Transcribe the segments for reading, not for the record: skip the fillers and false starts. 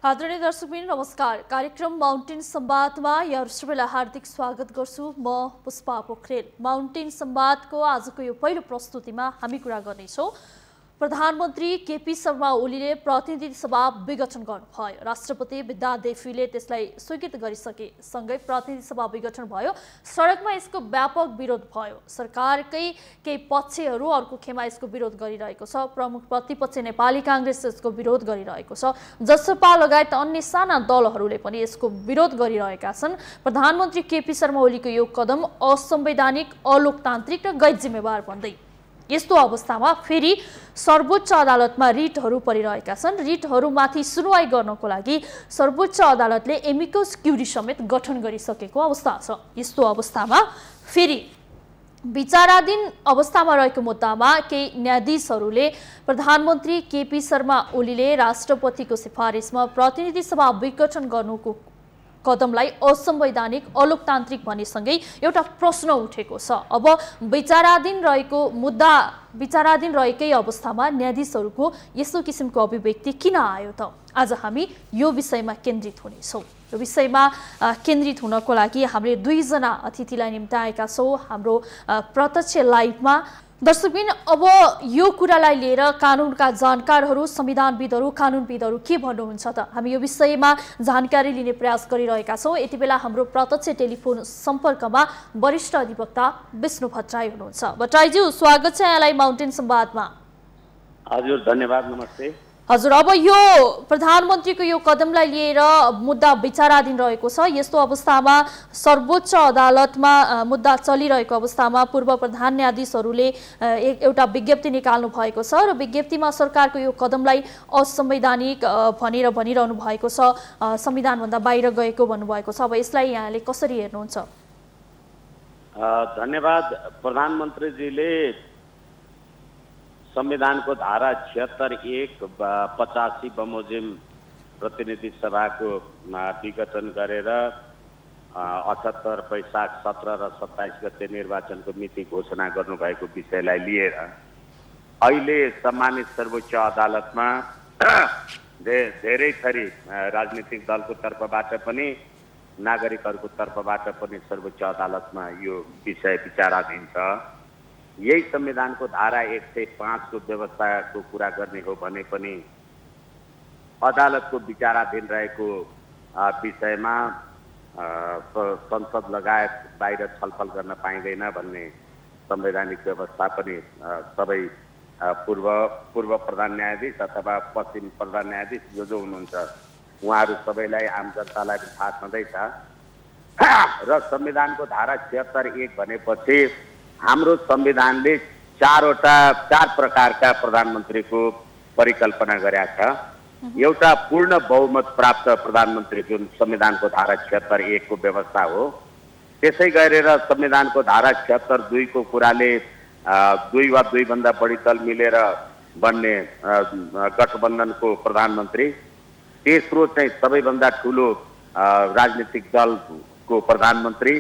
आदरणीय दर्शकबिन नमस्कार। कार्यक्रम माउन्टेन संवादमा यहाँहरू सबैलाई हार्दिक स्वागत गर्छु। म पुष्पा पोखरेल। माउन्टेन संवादको आजको यो पहिलो प्रस्तुतिमा हामी कुरा गर्नेछौँ प्रधानमन्त्री केपी शर्मा ओलीले प्रतिनिधि सभा विघटन गर्नुभयो। राष्ट्रपति विद्यादेवीले त्यसलाई स्वीकृत गरिसके सँगै प्रतिनिधि सभा विघटन भयो। सडकमा यसको व्यापक विरोध भयो। सरकारकै केही पक्षहरू अर्को खेमा यसको विरोध गरिरहेको छ। प्रमुख प्रतिपक्ष नेपाली कांग्रेस यसको विरोध गरिरहेको छ। जसपा लगायत अन्य साना दलहरूले पनि यसको विरोध गरिरहेका छन्। प्रधानमन्त्री केपी शर्मा ओलीको यो कदम असंवैधानिक, अलोकतान्त्रिक र गैर जिम्मेवार भन्दै यस्तो अवस्थामा फेरि सर्वोच्च अदालतमा रिटहरू परिरहेका छन्। रिटहरूमाथि सुनवाई गर्नको लागि सर्वोच्च अदालतले एमिकस क्युरी समेत गठन गरिसकेको अवस्था छ। यस्तो अवस्थामा फेरि विचाराधीन अवस्थामा रहेको मुद्दामा केही न्यायाधीशहरूले प्रधानमन्त्री केपी शर्मा ओलीले राष्ट्रपतिको सिफारिसमा प्रतिनिधि सभा विघटन गर्नुको कदमलाई असंवैधानिक, अलोकतान्त्रिक भन्नेसँगै एउटा प्रश्न उठेको छ। अब विचाराधीन रहेकै अवस्थामा न्यायाधीशहरूको यस्तो किसिमको अभिव्यक्ति किन आयो त? आज हामी यो विषयमा केन्द्रित हुनेछौँ। यो विषयमा केन्द्रित हुनको लागि हामीले दुईजना अतिथिलाई निम्ताएका छौँ हाम्रो प्रत्यक्ष लाइभमा। दर्शकबिन, अब यो कुरालाई लिएर कानुनका जानकारहरू, संविधानविदहरू, कानुनविदहरू के भन्नुहुन्छ त? हामी यो विषयमा जानकारी लिने प्रयास गरिरहेका छौँ। यति बेला हाम्रो प्रत्यक्ष टेलिफोन सम्पर्कमा वरिष्ठ अधिवक्ता विष्णु भट्टराई हुनुहुन्छ। भट्टराईज्यू, स्वागत छ यहाँलाई माउन्टेन संवादमा। हजुर, धन्यवाद, नमस्ते। हजुर, अब यो प्रधानमन्त्रीको यो कदमलाई लिएर मुद्दा विचाराधीन रहेको छ। यस्तो अवस्थामा सर्वोच्च अदालतमा मुद्दा चलिरहेको अवस्थामा पूर्व प्रधान न्यायाधीशहरूले एउटा विज्ञप्ति निकाल्नु भएको छ र विज्ञप्तिमा सरकारको यो कदमलाई असंवैधानिक भनेर भनिरहनु भएको छ, संविधानभन्दा बाहिर गएको भन्नुभएको छ। अब यसलाई यहाँले कसरी हेर्नुहुन्छ? धन्यवाद। प्रधानमन्त्रीजीले संविधानको धारा 76(1) 85 बमोजिम प्रतिनिधि सभाको विघटन गरेर 78 वैशाख 17 र 27 गते निर्वाचनको मिति घोषणा गर्नुभएको विषयलाई लिएर अहिले सम्मानित सर्वोच्च अदालतमा धेरै थरी राजनीतिक दलको तर्फबाट पनि, नागरिकहरूको तर्फबाट पनि सर्वोच्च अदालतमा यो विषय विचाराधीन छ। यही संविधानको धारा 105 को व्यवस्थाको कुरा गर्ने हो भने पनि अदालतको विचाराधीन रहेको विषयमा संसद लगायत बाहिर छलफल गर्न पाइँदैन भन्ने संवैधानिक व्यवस्था पनि सबै पूर्व प्रधान न्यायाधीश अथवा पश्चिम प्रधान न्यायाधीश जो हुनुहुन्छ उहाँहरू सबैलाई, आम जनतालाई थाहा छँदैछ। र संविधानको धारा 76(1) भनेपछि हाम्रो संविधानले चार प्रकारका प्रधानमन्त्रीको परिकल्पना गरेका छ। एउटा पूर्ण बहुमत प्राप्त प्रधानमन्त्री जुन संविधानको धारा 76(1) को व्यवस्था हो। त्यसै गरेर संविधानको धारा 76(2) को कुराले 2 वा 2 भन्दा बढी दल मिलेर बन्ने गठबन्धनको प्रधानमन्त्री। तेस्रो चाहिँ सबैभन्दा ठुलो राजनीतिक दलको प्रधानमन्त्री।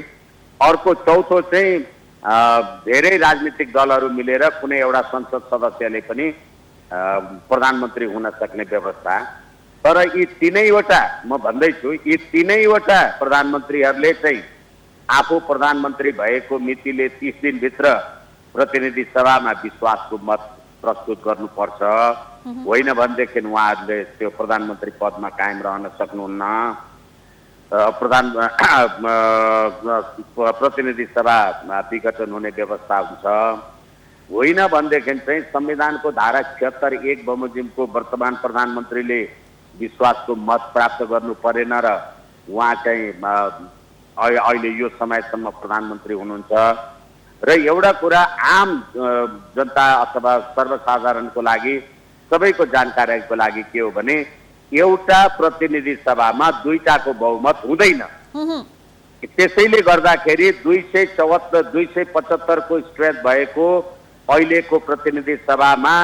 अर्को चौथो चाहिँ धेरै राजनीतिक दलहरू मिलेर कुनै एउटा संसद सदस्यले पनि प्रधानमन्त्री हुन सक्ने व्यवस्था। तर यी तीनैवटा, म भन्दैछु, यी तीनैवटा प्रधानमन्त्रीहरूले चाहिँ आफू प्रधानमन्त्री भएको मितिले 30 दिनभित्र प्रतिनिधि सभामा विश्वासको मत प्रस्तुत गर्नुपर्छ। होइन भनेदेखि उहाँहरूले त्यो प्रधानमन्त्री पदमा कायम रहन सक्नुहुन्न। प्रतिनिधि सभा विघटन हुने व्यवस्था हुन्छ। होइन भनेदेखि चाहिँ संविधानको धारा 76(1) बमोजिमको वर्तमान प्रधानमन्त्रीले विश्वासको मत प्राप्त गर्नु परेन र उहाँ चाहिँ अहिले यो समयसम्म प्रधानमन्त्री हुनुहुन्छ। र एउटा कुरा आम जनता अथवा सर्वसाधारणको लागि, सबैको जानकारीको लागि के हो भने एउटा प्रतिनिधि सभामा दुईटाको बहुमत हुँदैन। त्यसैले गर्दाखेरि 275 को स्ट्रेन्थ भएको अहिलेको प्रतिनिधि सभामा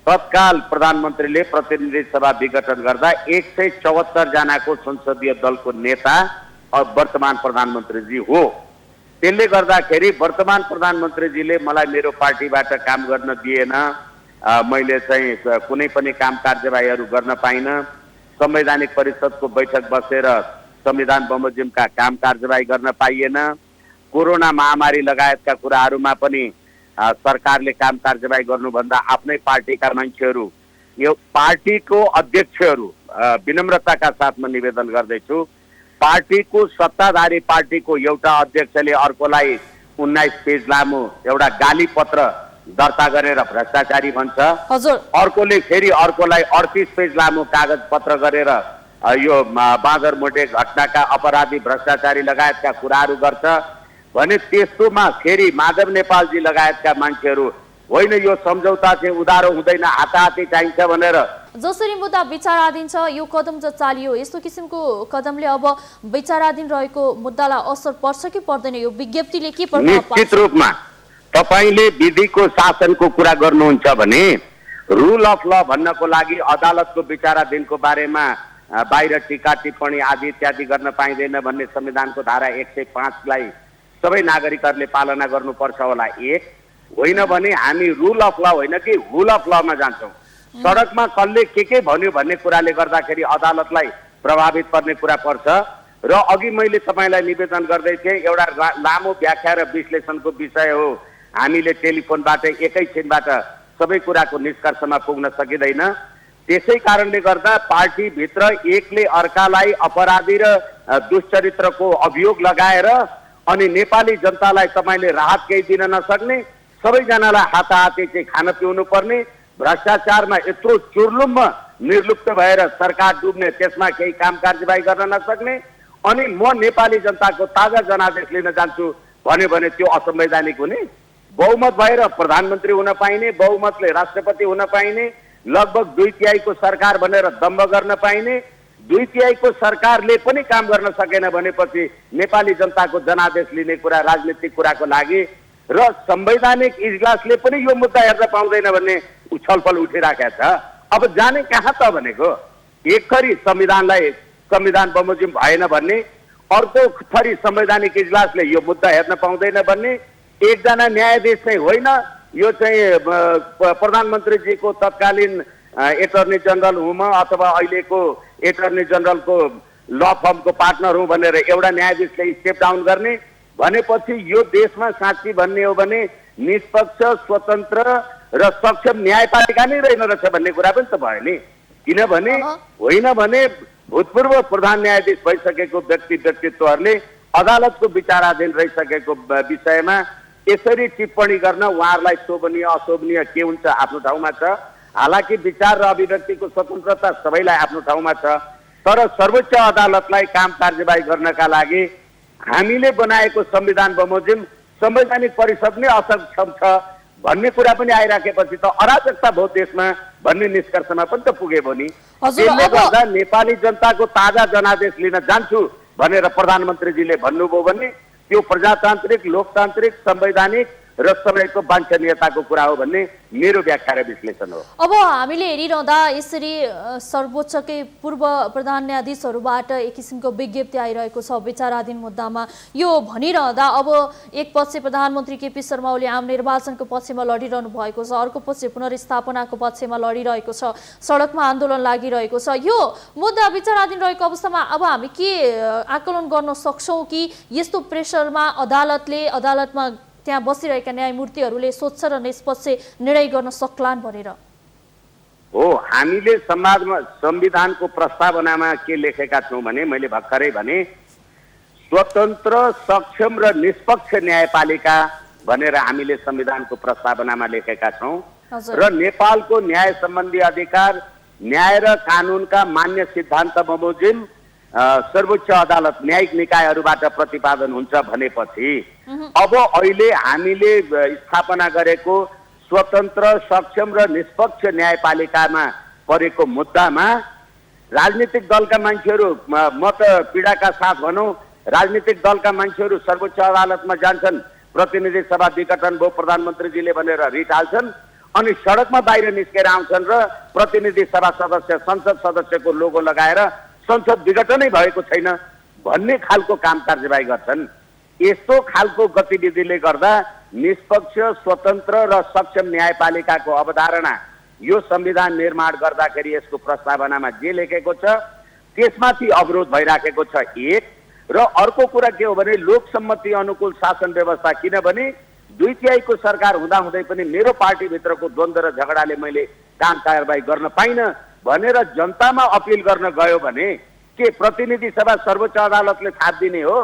तत्काल प्रधानमन्त्रीले प्रतिनिधि सभा विघटन गर्दा 174 जनाको संसदीय दलको नेता वर्तमान प्रधानमन्त्रीजी हो। त्यसले गर्दाखेरि वर्तमान प्रधानमन्त्रीजीले मलाई मेरो पार्टीबाट काम गर्न दिएन, मैले चाहिँ कुनै पनि काम कार्यवाहीहरू गर्न पाइन, संवैधानिक परिषदको बैठक बसेर संविधान बमोजिमका काम कारबाही गर्न पाइएन। कोरोना महामारी लगायतका कुराहरूमा पनि सरकारले काम कारबाही गर्नुभन्दा आफ्नै पार्टीका मान्छेहरू, यो पार्टीको अध्यक्षहरू, विनम्रताका साथमा निवेदन गर्दैछु, पार्टीको सत्ताधारी पार्टीको एउटा अध्यक्षले अर्कोलाई 19 पेज लामो एउटा गाली पत्र दर्ता गरेर भ्रष्टाचारी भन्छ। हजुर, अर्कोले फेरि अर्कोलाई 38 पेज लामो कागज पत्र गरेर यो बाँदरमोटे घटनाका अपराधी भ्रष्टाचारी लगायतका कुराहरू गर्छ भने त्यस्तोमा फेरि माधव नेपालजी लगायतका मान्छेहरू होइन यो सम्झौता चाहिँ उधारो हुँदैन, हाताहाती चाहिन्छ भनेर जसरी मुद्दा विचाराधीन छ यो कदम जो चालियो, यस्तो किसिमको कदमले अब विचाराधीन रहेको मुद्दालाई असर पर्छ कि पर्दैन? यो विज्ञप्तिले के प्रभाव पार्छ? निश्चित रूपमा तपाईले विधिको शासनको कुरा गर्नुहुन्छ भने रुल अफ ल भन्नको लागि अदालतको विचाराधीनको बारेमा बाहिर टीका टिप्पणी आदि इत्यादि गर्न पाइँदैन भन्ने संविधानको धारा 105 सबै नागरिकहरूले पालना गर्नुपर्छ होला। एक होइन भने हामी रुल अफ ल होइन कि हुल अफ लमा जान्छौँ। सडकमा कसले के भन्यो भन्ने कुराले गर्दाखेरि अदालतलाई प्रभावित पर्ने कुरा पर्छ। र अघि मैले तपाईँलाई निवेदन गर्दै थिएँ, एउटा लामो व्याख्या र विश्लेषणको विषय हो। हामीले टेलिफोनबाट एकैछिनबाट सबै कुराको निष्कर्षमा पुग्न सकिँदैन। त्यसै कारणले गर्दा पार्टीभित्र एकले अर्कालाई अपराधी र दुष्चरित्रको अभियोग लगाएर अनि नेपाली जनतालाई तपाईँले राहत केही दिन नसक्ने, सबैजनालाई हाताहाती चाहिँ खान पिउनु पर्ने, भ्रष्टाचारमा यत्रो चुर्लुम्ब निर्लुप्त भएर सरकार डुब्ने, त्यसमा केही काम कारबाही गर्न नसक्ने अनि म नेपाली जनताको ताजा जनादेश लिन जान्छु भन्यो भने त्यो असंवैधानिक हुने। बहुमत भएर प्रधानमन्त्री हुन पाइने, बहुमतले राष्ट्रपति हुन पाइने, लगभग 2/3 सरकार भनेर दम्भ गर्न पाइने, 2/3 सरकारले पनि काम गर्न सकेन भनेपछि नेपाली जनताको जनादेश लिने कुरा राजनीतिक कुराको लागि र संवैधानिक इजलासले पनि यो मुद्दा हेर्न पाउँदैन भन्ने छलफल उठिराखेको छ। अब जाने कहाँ त भनेको, एक थरी संविधान बमोजिम भएन भन्ने, अर्को थरी संवैधानिक इजलासले यो मुद्दा हेर्न पाउँदैन भन्ने, एकजना न्यायाधीश चाहिँ होइन यो चाहिँ प्रधानमन्त्रीजीको तत्कालीन एटर्नी जनरल हुँ म अथवा अहिलेको एटर्नी जनरलको ल फर्मको पार्टनर हुँ भनेर एउटा न्यायाधीशले स्टेप डाउन गर्ने भनेपछि यो देशमा साँच्ची भन्ने हो भने निष्पक्ष, स्वतन्त्र र सक्षम न्यायपालिका नै रहेन रहेछ भन्ने कुरा पनि त भयो नि। किनभने होइन भने भूतपूर्व प्रधान न्यायाधीश भइसकेको व्यक्तित्वहरूले अदालतको विचाराधीन रहिसकेको विषयमा यसरी टिप्पणी गर्न उहाँहरूलाई शोभनीय अशोभनीय के हुन्छ आफ्नो ठाउँमा छ। हालाकि विचार र अभिव्यक्तिको स्वतन्त्रता सबैलाई आफ्नो ठाउँमा छ, तर सर्वोच्च अदालतलाई काम कारबाही गर्नका लागि हामीले बनाएको संविधान बमोजिम संवैधानिक परिषद नै असक्षम छ भन्ने कुरा पनि आइराखेपछि त अराजकता भयो देशमा भन्ने निष्कर्षमा पनि त पुगे भयो नि। त्यसले गर्दा नेपाली जनताको ताजा जनादेश लिन जान्छु भनेर प्रधानमन्त्रीजीले भन्नुभयो भने त्यो प्रजातान्त्रिक, लोकतान्त्रिक, संवैधानिक र सबैको वाञ्छनीयताको कुरा हो भन्ने मेरो व्याख्या र विश्लेषण हो। अब हामीले हेरिरहँदा यसरी सर्वोच्चकै पूर्व प्रधान न्यायाधीशहरूबाट एक किसिमको विज्ञप्ति आइरहेको छ विचाराधीन मुद्दामा। यो भनिरहँदा अब एक पक्ष प्रधानमन्त्री केपी शर्मा ओली आम निर्वाचनको पक्षमा लडिरहनु भएको छ, अर्को पक्ष पुनर्स्थापनाको पक्षमा लडिरहेको छ, सडकमा आन्दोलन लागिरहेको छ। यो मुद्दा विचाराधीन रहेको अवस्थामा अब हामी के आकलन गर्न सक्छौँ कि यस्तो प्रेसरमा अदालतमा त्यहाँ बसिरहेका न्यायमूर्तिहरूले स्वच्छ र निष्पक्ष निर्णय गर्न सक्लान् भनेर हो। हामीले संविधानको प्रस्तावनामा के लेखेका छौँ भने मैले भर्खरै भने स्वतन्त्र, सक्षम र निष्पक्ष न्यायपालिका भनेर हामीले संविधानको प्रस्तावनामा लेखेका छौँ र नेपालको न्याय सम्बन्धी अधिकार, न्याय र कानुनका मान्य सिद्धान्त बमोजिम सर्वोच्च अदालत न्यायिक निकायहरूबाट प्रतिपादन हुन्छ भनेपछि अब अहिले हामीले स्थापना गरेको स्वतन्त्र, सक्षम र निष्पक्ष न्यायपालिकामा परेको मुद्दामा राजनीतिक दलका मान्छेहरू म त पीडाका साथ भनौँ राजनीतिक दलका मान्छेहरू सर्वोच्च अदालतमा जान्छन्, प्रतिनिधि सभा विघटन भयो प्रधानमन्त्रीजीले भनेर रिट हाल्छन् अनि सडकमा बाहिर निस्केर आउँछन् र प्रतिनिधि सभा सदस्य, संसद सदस्यको लोगो लगाएर संसद विघटनै भएको छैन भन्ने खालको काम कारबाही गर्छन्। यस्तो खालको गतिविधिले गर्दा निष्पक्ष, स्वतन्त्र र सक्षम न्यायपालिकाको अवधारणा यो संविधान निर्माण गर्दाखेरि यसको प्रस्तावनामा जे लेखेको छ त्यसमाथि अवरोध भइराखेको छ एक। र अर्को कुरा के हो भने लोकसम्मति अनुकूल शासन व्यवस्था, किनभने 2/3 सरकार हुँदाहुँदै पनि मेरो पार्टीभित्रको द्वन्द्व र झगडाले मैले काम कारबाही गर्न पाइनँ भनेर जनतामा अपिल गर्न गयो भने के प्रतिनिधि सभा सर्वोच्च अदालतले थाप दिने हो?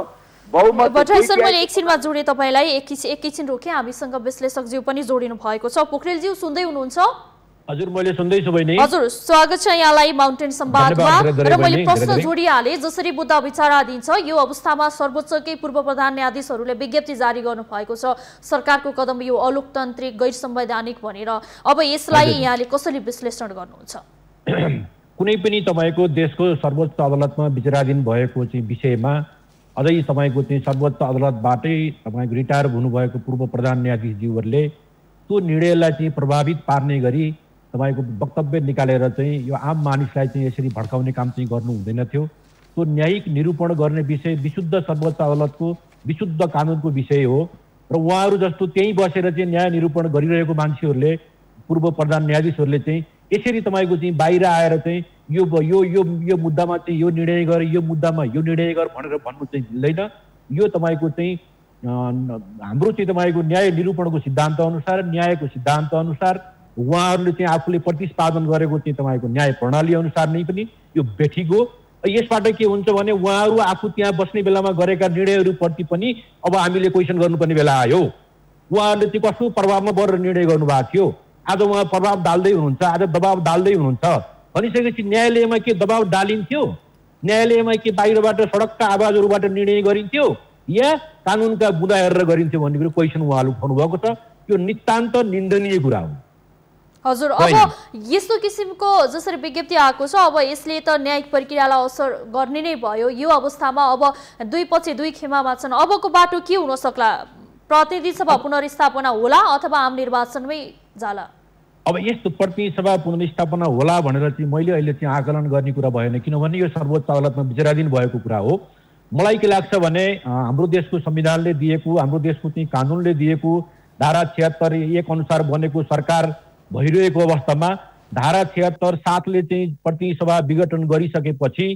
बहुमत भट्टराई सर, मैले एकछिनमा जोडेँ तपाईँलाई, एकछिन रोकेँ। हामीसँग विश्लेषकज्यू पनि जोडिनु भएको छ। पोखरेलज्यू सुन्दै हुनुहुन्छ? हजुर, मैले सुन्दैछु बहिनी। हजुर, स्वागत छ यहाँलाई माउन्टेन संवादमा। र मैले प्रश्न जोडिहालेँ, जसरी मुद्दा विचाराधीन छ यो अवस्थामा सर्वोच्चकै पूर्व प्रधान न्यायाधीशहरूले विज्ञप्ति जारी गर्नु भएको छ, सरकारको कदम यो अलोकतान्त्रिक गैर संवैधानिक भनेर। अब यसलाई यहाँले कसरी विश्लेषण गर्नुहुन्छ? कुनै पनि तपाईँको देशको सर्वोच्च अदालतमा विचाराधीन भएको चाहिँ विषयमा अझै तपाईँको चाहिँ सर्वोच्च अदालतबाटै तपाईँको रिटायर हुनुभएको पूर्व प्रधान न्यायाधीशज्यूहरूले त्यो निर्णयलाई चाहिँ प्रभावित पार्ने गरी तपाईँको वक्तव्य निकालेर चाहिँ यो आम मानिसलाई चाहिँ यसरी भड्काउने काम चाहिँ गर्नु हुँदैन थियो। त्यो न्यायिक निरूपण गर्ने विषय विशुद्ध सर्वोच्च अदालतको विशुद्ध कानुनको विषय हो र उहाँहरू जस्तो त्यहीँ बसेर चाहिँ न्याय निरूपण गरिरहेको मान्छेहरूले पूर्व प्रधान न्यायाधीशहरूले चाहिँ यसरी तपाईँको चाहिँ बाहिर आएर चाहिँ यो यो यो यो मुद्दामा चाहिँ यो निर्णय गर, यो मुद्दामा यो निर्णय गर भनेर भन्नु चाहिँ मिल्दैन। यो तपाईँको चाहिँ हाम्रो चाहिँ तपाईँको न्याय निरूपणको सिद्धान्त अनुसार, न्यायको सिद्धान्त अनुसार उहाँहरूले चाहिँ आफूले प्रतिपादन गरेको चाहिँ तपाईँको न्याय प्रणाली अनुसार नै पनि यो बेठिक हो। यसबाट के हुन्छ भने उहाँहरू आफू त्यहाँ बस्ने बेलामा गरेका निर्णयहरूप्रति पनि अब हामीले क्वेसन गर्नुपर्ने बेला आयो। उहाँहरूले चाहिँ कस्तो प्रभावमा परेर निर्णय गर्नुभएको थियो, आज उहाँ प्रभाव डाल्दै हुनुहुन्छ, आज दबाब डाल्दै हुनुहुन्छ भनिसकेपछि न्यायालयमा के दबाब डालिन्थ्यो? न्यायालयमा के बाहिरबाट सडकका आवाजहरूबाट निर्णय गरिन्थ्यो या कानुनका बुँदा हेरेर गरिन्थ्यो भन्ने कुरो क्वेसन उहाँले उठाउनु भएको छ। यो नितान्त निन्दनीय कुरा हो। हजुर, अब यस्तो किसिमको जसरी विज्ञप्ति आएको छ, अब यसले त न्यायिक प्रक्रियालाई असर गर्ने नै भयो। यो अवस्थामा अब दुई पक्ष दुई खेमामा छन्। अबको बाटो के हुन सक्ला? प्रतिनिधि सभा पुनर्स्थापना होला अथवा आम निर्वाचनमै जाला? अब यस्तो प्रतिनिधि सभा पुनर्स्थापना होला भनेर चाहिँ मैले अहिले चाहिँ आकलन गर्ने कुरा भएन, किनभने यो सर्वोच्च अदालतमा विचाराधीन भएको कुरा हो। मलाई के लाग्छ भने हाम्रो देशको संविधानले दिएको, हाम्रो देशको चाहिँ कानुनले दिएको धारा 76(1) अनुसार बनेको सरकार भइरहेको अवस्थामा धारा 76(7) चाहिँ प्रतिनिधि सभा विघटन गरिसकेपछि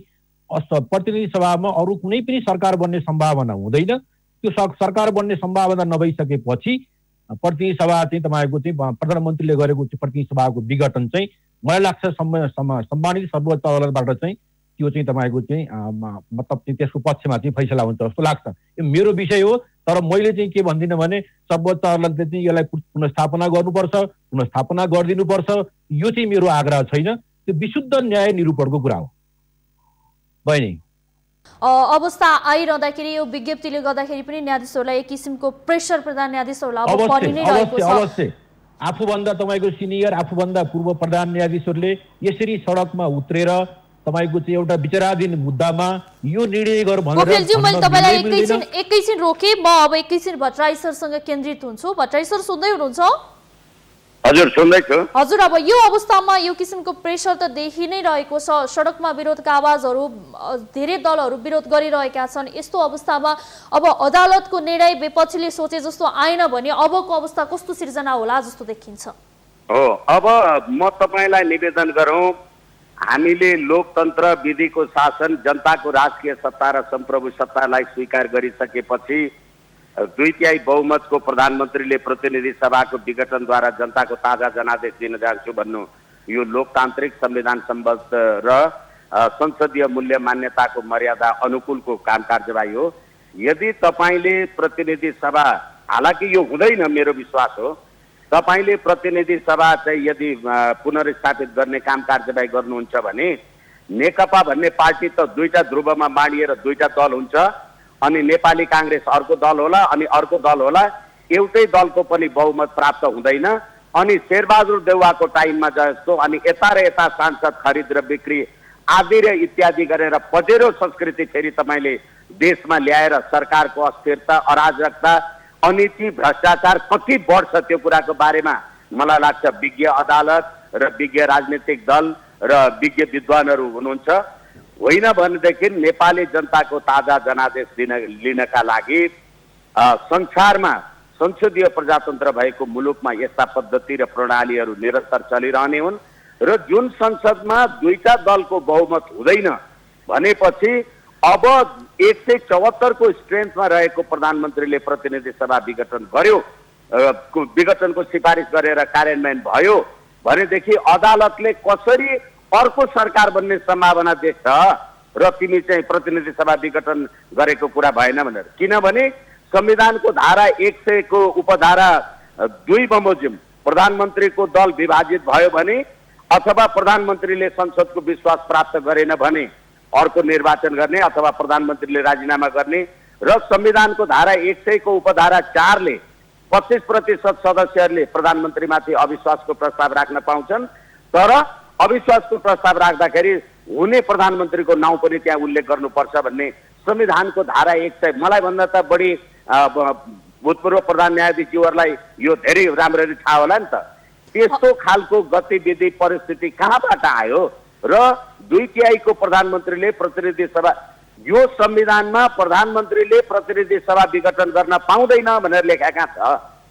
प्रतिनिधि सभामा अरू कुनै पनि सरकार बन्ने सम्भावना हुँदैन। त्यो सरकार बन्ने सम्भावना नभइसकेपछि प्रतिनिधि सभा चाहिँ तपाईँको चाहिँ प्रधानमन्त्रीले गरेको प्रतिनिधि सभाको विघटन चाहिँ मलाई लाग्छ सम्मानित सर्वोच्च अदालतबाट चाहिँ त्यो चाहिँ तपाईँको चाहिँ मतलब चाहिँ त्यसको पक्षमा चाहिँ फैसला हुन्छ जस्तो लाग्छ। यो मेरो विषय हो, तर मैले चाहिँ के भन्दिनँ भने सर्वोच्च अदालतले चाहिँ यसलाई पुनर्स्थापना गर्नुपर्छ, पुनर्स्थापना गरिदिनुपर्छ, यो चाहिँ मेरो आग्रह छैन। त्यो विशुद्ध न्याय निरूपणको कुरा हो बहिनी। अवस्था आइरहँदाखेरि यो विज्ञप्तिले गर्दाखेरि पनि न्यायाधीशहरूलाई एक किसिमको प्रेसर प्रधान न्यायाधीशहरूलाई अब परि नै रहेको छ। अवश्य आफूभन्दा तपाईँको सिनियर, आफूभन्दा पूर्व प्रधान न्यायाधीशहरूले यसरी सडकमा उत्रेर तपाईको चाहिँ एउटा विचाराधीन मुद्दामा यो निर्णय गर भनेर मैले तपाईलाई एकैछिन रोके। म अब एकैछिन भट्टराई सरसँग केन्द्रित हुन्छु। भट्टराई सर सुन्दै हुनुहुन्छ? हजुर, सुन्दैछु। हजुर, अब यो अवस्थामा यो किसिमको प्रेसर त देखि नै रहेको छ। सडकमा विरोधका आवाजहरू धेरै दलहरू विरोध गरिरहेका छन्। यस्तो अवस्थामा अब अदालतको निर्णय विपक्षीले सोचे जस्तो आएन भने अबको अवस्था कस्तो सिर्जना होला जस्तो देखिन्छ? हो, अब म तपाईलाई निवेदन गरौँ, हामीले लोकतन्त्र, विधिको शासन, जनताको राजकीय सत्ता र सम्प्रभु सत्तालाई स्वीकार गरिसकेपछि 2/3 बहुमतको प्रधानमन्त्रीले प्रतिनिधि सभाको विघटनद्वारा जनताको ताजा जनादेश दिन जान्छु भन्नु यो लोकतान्त्रिक संविधान सम्बद्ध र संसदीय मूल्य मान्यताको मर्यादा अनुकूलको काम कार्यवाही हो। यदि तपाईले प्रतिनिधि सभा, हालाकि यो हुँदैन मेरो विश्वास हो, तपाईले प्रतिनिधि सभा चाहिँ यदि पुनर्स्थापित गर्ने काम कार्यवाही गर्नुहुन्छ भने नेकपा भन्ने पार्टी त दुईटा ध्रुवमा बाँडिएर दुईटा दल हुन्छ, अनि नेपाली कांग्रेस अर्को दल होला, अनि अर्को दल होला। एउटै दलको पनि बहुमत प्राप्त हुँदैन। अनि शेरबहादुर देउवाको टाइममा जस्तो अनि यता र यता सांसद खरिद र बिक्री आदि र इत्यादि गरेर पजेरो संस्कृति फेरि तपाईले देशमा ल्याएर सरकारको अस्थिरता, अराजकता, अनीति, भ्रष्टाचार कति बढ्छ त्यो कुराको बारेमा मलाई लाग्छ विज्ञ अदालत र विज्ञ राजनीतिक दल र विज्ञ विद्वानहरू हुनुहुन्छ। होइन भनेदेखि नेपाली जनताको ताजा जनादेश लिनका लागि संसारमा संसदीय प्रजातन्त्र भएको मुलुकमा यस्ता पद्धति र प्रणालीहरू निरन्तर चलिरहने हुन् र जुन संसदमा दुईटा दलको बहुमत हुँदैन भनेपछि अब 174 को स्ट्रेन्थमा रहेको प्रधानमन्त्रीले प्रतिनिधि सभा विघटन गर्यो, विघटनको सिफारिस गरेर कार्यान्वयन भयो भनेदेखि अदालतले कसरी अर्को सरकार बन्ने सम्भावना देख्छ र तिमी चाहिँ प्रतिनिधि सभा विघटन गरेको कुरा भएन भनेर। किनभने संविधानको धारा 100 को उपधारा 2 बमोजिम प्रधानमन्त्रीको दल विभाजित भयो भने अथवा प्रधानमन्त्रीले संसदको विश्वास प्राप्त गरेन भने अर्को निर्वाचन गर्ने अथवा प्रधानमन्त्रीले राजीनामा गर्ने र संविधानको धारा 100 को उपधारा 4 ले 25% सदस्यहरूले प्रधानमन्त्रीमाथि अविश्वासको प्रस्ताव राख्न पाउँछन्। तर अविश्वासको प्रस्ताव राख्दाखेरि हुने प्रधानमन्त्रीको नाउँ पनि त्यहाँ उल्लेख गर्नुपर्छ भन्ने संविधानको धारा 100। मलाई भन्दा त बढी भूतपूर्व प्रधान न्यायाधीशज्यूहरूलाई यो धेरै राम्ररी थाहा होला नि त। त्यस्तो खालको गतिविधि परिस्थिति कहाँबाट आयो र 2/3 को प्रधानमन्त्रीले प्रतिनिधि सभा, यो संविधानमा प्रधानमन्त्रीले प्रतिनिधि सभा विघटन गर्न पाउँदैन भनेर लेखेका छ।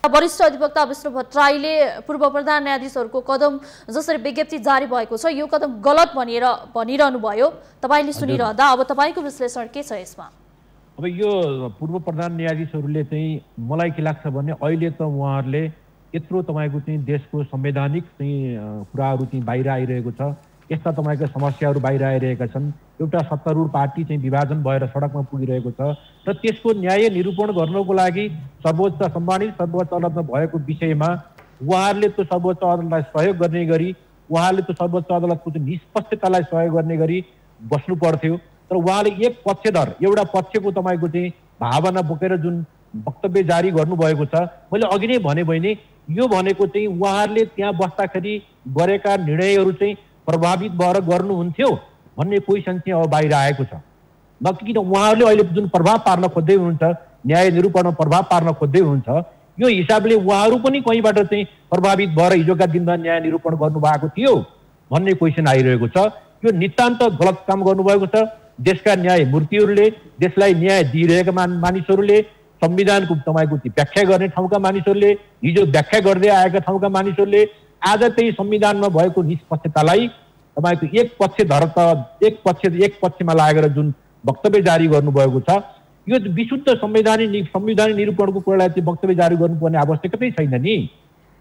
वरिष्ठ अधिवक्ता विष्णु भट्टराईले पूर्व प्रधान न्यायाधीशहरूको कदम जसरी विज्ञप्ति जारी भएको छ यो कदम गलत भनिरहनु भयो, तपाईले सुनिरहँदा अब तपाईको विश्लेषण के छ यसमा? अब यो पूर्व प्रधान न्यायाधीशहरूले चाहिँ मलाई के लाग्छ भने अहिले त उहाँहरूले यत्रो तपाईँको चाहिँ देशको संवैधानिक चाहिँ कुराहरू चाहिँ बाहिर आइरहेको छ, यस्ता तपाईँको समस्याहरू बाहिर आइरहेका छन्, एउटा सत्तारूढ पार्टी चाहिँ विभाजन भएर सडकमा पुगिरहेको छ र त्यसको न्याय निरूपण गर्नको लागि सर्वोच्च सम्मानित सर्वोच्च अदालतमा भएको विषयमा उहाँहरूले त्यो सर्वोच्च अदालतलाई सहयोग गर्ने गरी, उहाँहरूले त्यो सर्वोच्च अदालतको चाहिँ निष्पक्षतालाई सहयोग गर्ने गरी बस्नु पर्थ्यो। तर उहाँले एक पक्षधर एउटा पक्षको तपाईँको चाहिँ भावना बोकेर जुन वक्तव्य जारी गर्नुभएको छ, मैले अघि नै भने बहिनी यो भनेको चाहिँ उहाँहरूले त्यहाँ बस्दाखेरि गरेका निर्णयहरू चाहिँ प्रभावित भएर गर्नुहुन्थ्यो भन्ने क्वेसन चाहिँ अब बाहिर आएको छ। नकि किन उहाँहरूले अहिले जुन प्रभाव पार्न खोज्दै हुनुहुन्छ, न्याय निरूपणमा प्रभाव पार्न खोज्दै हुनुहुन्छ, यो हिसाबले उहाँहरू पनि कहीँबाट चाहिँ प्रभावित भएर हिजोका दिनमा न्याय निरूपण गर्नुभएको थियो भन्ने क्वेसन आइरहेको छ। यो नितान्त गलत काम गर्नुभएको छ। देशका न्यायमूर्तिहरूले, देशलाई न्याय दिइरहेका मानिसहरूले, संविधानको तपाईँको व्याख्या गर्ने ठाउँका मानिसहरूले, हिजो व्याख्या गर्दै आएका ठाउँका मानिसहरूले आज चाहिँ संविधानमा भएको निष्पक्षतालाई तपाईँको एक पक्षमा लागेर जुन वक्तव्य जारी गर्नुभएको छ, यो विशुद्ध संवैधानिक निरूपणको कुरालाई चाहिँ वक्तव्य जारी गर्नुपर्ने आवश्यकतै छैन नि।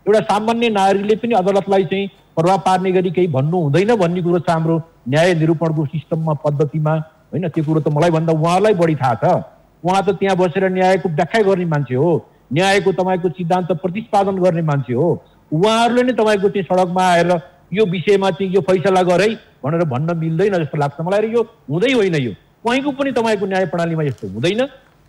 एउटा सामान्य नागरिकले पनि अदालतलाई चाहिँ प्रभाव पार्ने गरी केही भन्नु हुँदैन भन्ने कुरो छ हाम्रो न्याय निरूपणको सिस्टममा, पद्धतिमा, होइन? त्यो कुरो त मलाई भन्दा उहाँलाई बढी थाहा छ। उहाँ त त्यहाँ बसेर न्यायको व्याख्या गर्ने मान्छे हो, न्यायको तपाईँको सिद्धान्त प्रतिपादन गर्ने मान्छे हो। उहाँहरूले नै तपाईँको चाहिँ सडकमा आएर यो विषयमा चाहिँ यो फैसला गरे भनेर भन्न मिल्दैन जस्तो लाग्छ मलाई। र यो हुँदै होइन, यो कहीँको पनि तपाईँको न्याय प्रणालीमा यस्तो हुँदैन,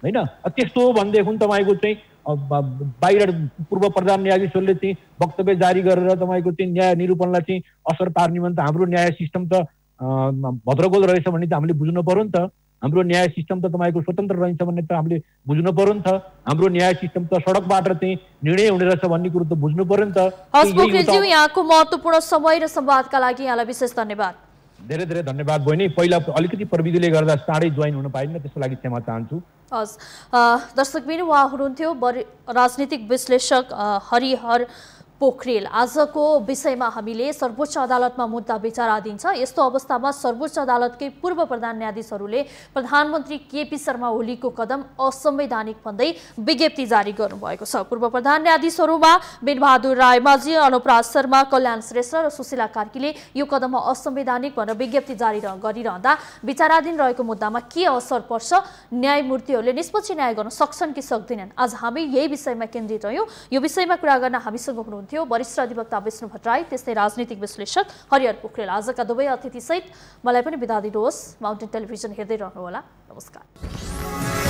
होइन? त्यस्तो हो भनेदेखि तपाईँको चाहिँ बाहिर पूर्व प्रधान न्यायाधीशहरूले चाहिँ वक्तव्य जारी गरेर तपाईँको चाहिँ न्याय निरूपणलाई चाहिँ असर पार्ने भने त हाम्रो न्याय सिस्टम त भद्रगोल रहेछ भन्ने त हामीले बुझ्नु पर्यो नि त। हाम्रो न्याय सिस्टम त तपाईँको स्वतन्त्र रहन्छ भन्ने त हामीले बुझ्नु पर्यो नि त। हाम्रो न्याय सिस्टम त सडकबाट चाहिँ निर्णय हुने रहेछ भन्ने कुरो त बुझ्नु पर्यो नि त। यहाँको महत्त्वपूर्ण समय र संवादका लागि यहाँलाई विशेष धन्यवाद। धेरै धेरै धन्यवाद बहिनी। पहिला अलिकति प्रविधिले गर्दा चाँडै जोइन हुन पाइन्न, त्यसको लागि क्षमा चाहन्छु। हस् दर्शकबिन, उहाँ हुनुहुन्थ्यो राजनीतिक विश्लेषक हरिहर पोखरेल। आजको विषयमा हामीले सर्वोच्च अदालतमा मुद्दा विचाराधीन छ। यस्तो अवस्थामा सर्वोच्च अदालतकै पूर्व प्रधान न्यायाधीशहरूले प्रधानमन्त्री केपी शर्मा ओलीको कदम असंवैधानिक भन्दै विज्ञप्ति जारी गर्नुभएको छ। पूर्व प्रधान न्यायाधीशहरूमा बिनबहादुर रायमाझी, अनुपराज शर्मा, कल्याण श्रेष्ठ र सुशीला कार्कीले यो कदम असंवैधानिक भनेर विज्ञप्ति जारी गरिरहँदा विचाराधीन रहेको मुद्दामा के असर पर्छ, न्यायमूर्तिहरूले निष्पक्ष न्याय गर्न सक्छन् कि सक्दैनन्, आज हामी यही विषयमा केन्द्रित रह्यौँ। यो विषयमा कुरा गर्न हामीसँग हुनुहुन्थ्यो वरिष्ठ अधिवक्ता विष्णु भट्टराई, त्यस्तै राजनीतिक विश्लेषक हरिहर पोखरेल। आजका दुवै अतिथिसहित मलाई पनि बिदा दिनुहोस्। माउन्टेन टेलिभिजन हेर्दै रहनुहोला। नमस्कार।